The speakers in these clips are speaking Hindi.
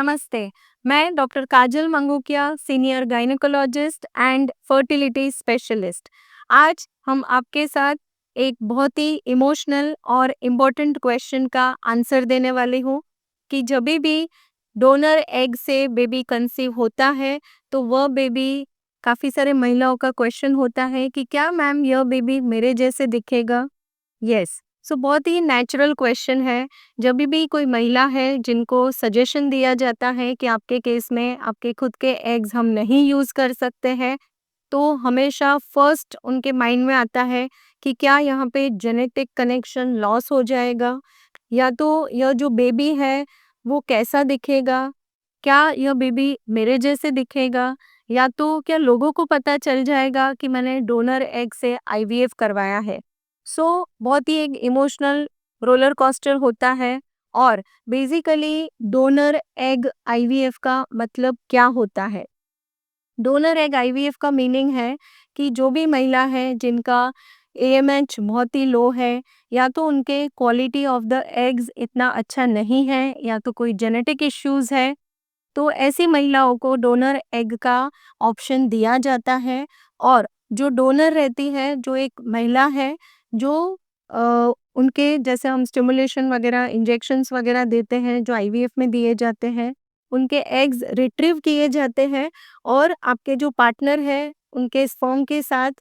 नमस्ते। मैं doctor Kajal Mangukiya, senior gynaecologist and fertility specialist. आज हम आपके साथ एक बहुत ही इमोशनल और इम्पोर्टेंट क्वेश्चन का आंसर देने वाली हूँ कि जभी भी डोनर एग से बेबी कंसीव होता है, तो वह बेबी काफ़ी सारे महिलाओं का क्वेश्चन होता है कि क्या मैम यह बेबी मेरे जैसे दिखेगा? यस। सो बहुत ही नेचुरल क्वेश्चन है। जब भी कोई महिला है जिनको सजेशन दिया जाता है कि आपके केस में आपके खुद के एग्स हम नहीं यूज़ कर सकते हैं, तो हमेशा फर्स्ट उनके माइंड में आता है कि क्या यहाँ पे जेनेटिक कनेक्शन लॉस हो जाएगा, या तो यह जो बेबी है वो कैसा दिखेगा, क्या यह बेबी मेरे जैसे दिखेगा, या तो क्या लोगों को पता चल जाएगा कि मैंने डोनर एग से आईवीएफ करवाया है। बहुत ही एक इमोशनल रोलर कोस्टर होता है। और बेसिकली डोनर एग आईवीएफ का मतलब क्या होता है? डोनर एग आईवीएफ का मीनिंग है कि जो भी महिला है जिनका एएमएच बहुत ही लो है, या तो उनके क्वालिटी ऑफ द एग्स इतना अच्छा नहीं है, या तो कोई जेनेटिक इश्यूज है, तो ऐसी महिलाओं को डोनर एग का ऑप्शन दिया जाता है। और जो डोनर रहती है, जो एक महिला है जो उनके जैसे हम स्टिमुलेशन वगैरह इंजेक्शंस वगैरह देते हैं जो आईवीएफ में दिए जाते हैं, उनके एग्स रिट्रीव किए जाते हैं और आपके जो पार्टनर है उनके स्पर्म के साथ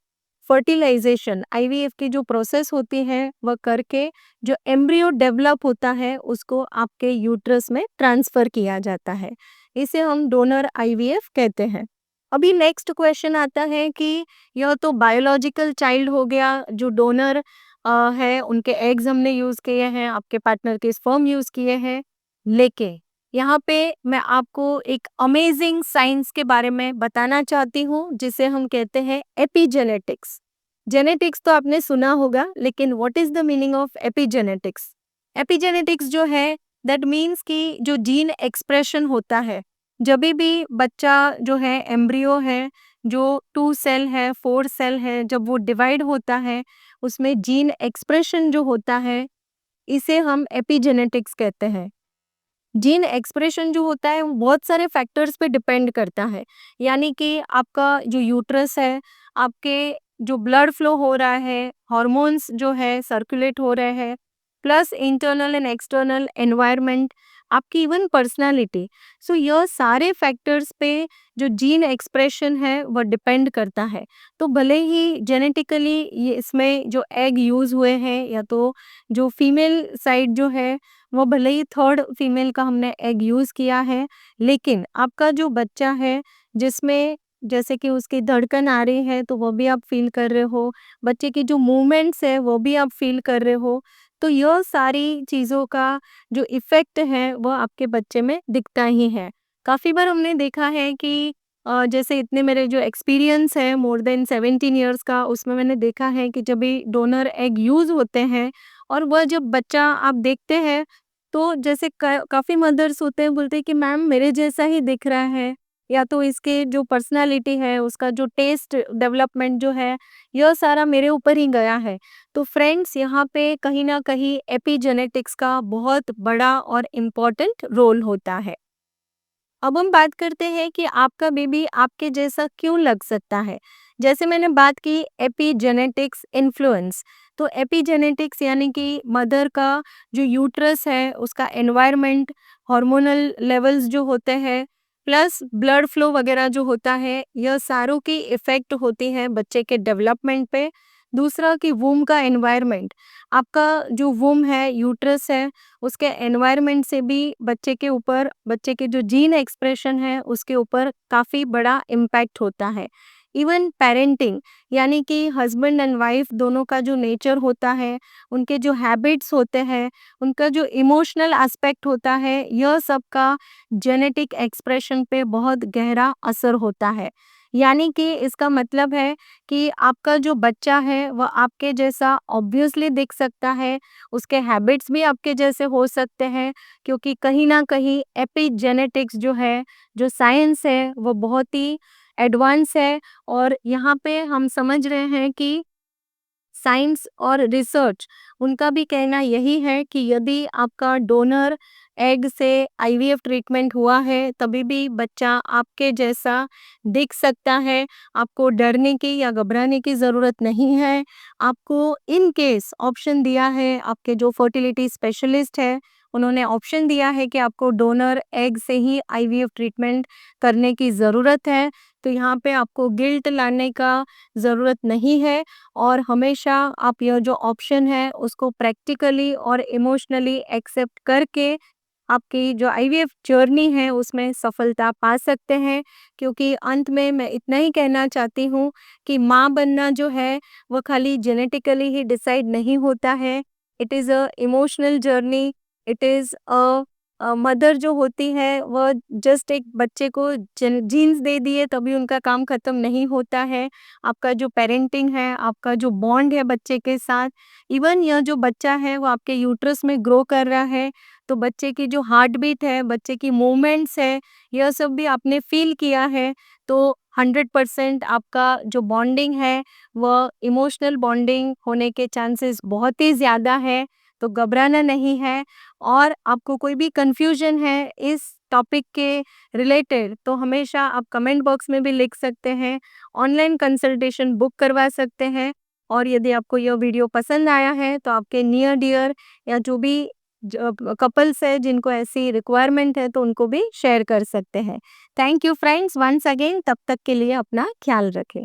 फर्टिलाइजेशन आईवीएफ की जो प्रोसेस होती है वह करके जो एम्ब्रियो डेवलप होता है उसको आपके यूट्रस में ट्रांसफर किया जाता है। इसे हम डोनर आईवीएफ कहते हैं। अभी नेक्स्ट क्वेश्चन आता है कि यह तो बायोलॉजिकल चाइल्ड हो गया, जो डोनर है उनके एग्स हमने यूज़ किए हैं, आपके पार्टनर के स्पर्म यूज़ किए हैं। लेकिन यहाँ पे मैं आपको एक अमेजिंग साइंस के बारे में बताना चाहती हूँ जिसे हम कहते हैं एपिजेनेटिक्स। जेनेटिक्स तो आपने सुना होगा, लेकिन what is the meaning of epigenetics? Epigenetics जो है दैट मीन्स कि जो जीन एक्सप्रेशन होता है, जब भी बच्चा जो है एम्ब्रियो है, जो 2 सेल है 4 सेल है, जब वो डिवाइड होता है उसमें जीन एक्सप्रेशन जो होता है इसे हम एपिजेनेटिक्स कहते हैं। जीन एक्सप्रेशन जो होता है वो बहुत सारे फैक्टर्स पे डिपेंड करता है। यानी कि आपका जो यूट्रस है, आपके जो ब्लड फ्लो हो रहा है, हार्मोन्स जो है सर्कुलेट हो रहे हैं, plus internal and external environment, आपकी इवन पर्सनालिटी। सो यह सारे फैक्टर्स पे जो जीन एक्सप्रेशन है वह डिपेंड करता है। तो भले ही जेनेटिकली ये इसमें जो एग यूज़ हुए हैं, या तो जो फीमेल साइड जो है वो भले ही थर्ड फीमेल का हमने एग यूज़ किया है, लेकिन आपका जो बच्चा है जिसमें जैसे कि उसकी धड़कन आ रही है तो वो भी आप फ़ील कर रहे हो, बच्चे की जो मूवमेंट्स है वो भी आप फ़ील कर रहे हो, तो यह सारी चीज़ों का जो इफ़ेक्ट है वो आपके बच्चे में दिखता ही है। काफ़ी बार हमने देखा है कि जैसे इतने मेरे जो एक्सपीरियंस है मोर देन 17 इयर्स का, उसमें मैंने देखा है कि जब भी डोनर एग यूज़ होते हैं और वह जब बच्चा आप देखते हैं, तो जैसे काफ़ी मदर्स होते हैं बोलते हैं कि मैम मेरे जैसा ही दिख रहा है, या तो इसके जो पर्सनालिटी है, उसका जो टेस्ट डेवलपमेंट जो है, यह सारा मेरे ऊपर ही गया है। तो फ्रेंड्स, यहाँ पे कहीं न कहीं एपिजेनेटिक्स का बहुत बड़ा और इम्पोर्टेंट रोल होता है। अब हम बात करते हैं कि आपका बेबी आपके जैसा क्यों लग सकता है। जैसे मैंने बात की एपिजेनेटिक्स इन्फ्लुएंस, तो एपिजेनेटिक्स यानी कि मदर का जो यूट्रस है उसका एनवायरनमेंट, हार्मोनल लेवल्स जो होते हैं, प्लस ब्लड फ्लो वगैरह जो होता है, यह सारों की इफ़ेक्ट होती है बच्चे के डेवलपमेंट पे। दूसरा कि वूम का एनवायरनमेंट, आपका जो वूम है, यूट्रस है, उसके एनवायरनमेंट से भी बच्चे के ऊपर, बच्चे के जो जीन एक्सप्रेशन है उसके ऊपर काफ़ी बड़ा इम्पैक्ट होता है। इवन पेरेंटिंग, यानी कि हस्बैंड एंड वाइफ दोनों का जो नेचर होता है, उनके जो हैबिट्स होते हैं, उनका जो इमोशनल एस्पेक्ट होता है, यह सब का जेनेटिक एक्सप्रेशन पे बहुत गहरा असर होता है। यानी कि इसका मतलब है कि आपका जो बच्चा है वह आपके जैसा ऑब्वियसली दिख सकता है, उसके हैबिट्स भी आपके जैसे हो सकते हैं, क्योंकि कहीं न कहीं एपिजेनेटिक्स जो है, जो साइंस है, वो बहुत ही एडवांस है। और यहाँ पे हम समझ रहे हैं कि साइंस और रिसर्च, उनका भी कहना यही है कि यदि आपका डोनर एग से आईवीएफ ट्रीटमेंट हुआ है, तभी भी बच्चा आपके जैसा दिख सकता है। आपको डरने की या घबराने की ज़रूरत नहीं है। आपको इन केस ऑप्शन दिया है, आपके जो फर्टिलिटी स्पेशलिस्ट है, उन्होंने ऑप्शन दिया है कि आपको डोनर एग से ही आईवीएफ ट्रीटमेंट करने की ज़रूरत है। तो यहाँ पे आपको गिल्ट लाने का ज़रूरत नहीं है और हमेशा आप यह जो ऑप्शन है उसको प्रैक्टिकली और इमोशनली एक्सेप्ट करके आपकी जो आईवीएफ जर्नी है उसमें सफलता पा सकते हैं। क्योंकि अंत में मैं इतना ही कहना चाहती हूँ कि माँ बनना जो है वो खाली जेनेटिकली ही डिसाइड नहीं होता है। It is a emotional journey, it is mother जो होती है वह जस्ट एक बच्चे को जीन्स दे दिए तभी उनका काम खत्म नहीं होता है। आपका जो पेरेंटिंग है, आपका जो बॉन्ड है बच्चे के साथ, इवन यह जो बच्चा है वो आपके यूट्रस में ग्रो कर रहा है, तो बच्चे की जो हार्ट बीट है, बच्चे की मूवमेंट्स है, यह सब भी आपने फ़ील किया है। तो 100% आपका जो बॉन्डिंग है, वह इमोशनल बॉन्डिंग होने के चांसेस बहुत ही ज़्यादा है, तो घबराना नहीं है। और आपको कोई भी कन्फ्यूज़न है इस टॉपिक के रिलेटेड, तो हमेशा आप कमेंट बॉक्स में भी लिख सकते हैं, ऑनलाइन कंसल्टेशन बुक करवा सकते हैं। और यदि आपको यह वीडियो पसंद आया है, तो आपके नियर डियर या जो भी कपल्स है जिनको ऐसी रिक्वायरमेंट है तो उनको भी शेयर कर सकते हैं। Thank you friends once again, तब तक के लिए अपना ख्याल रखें।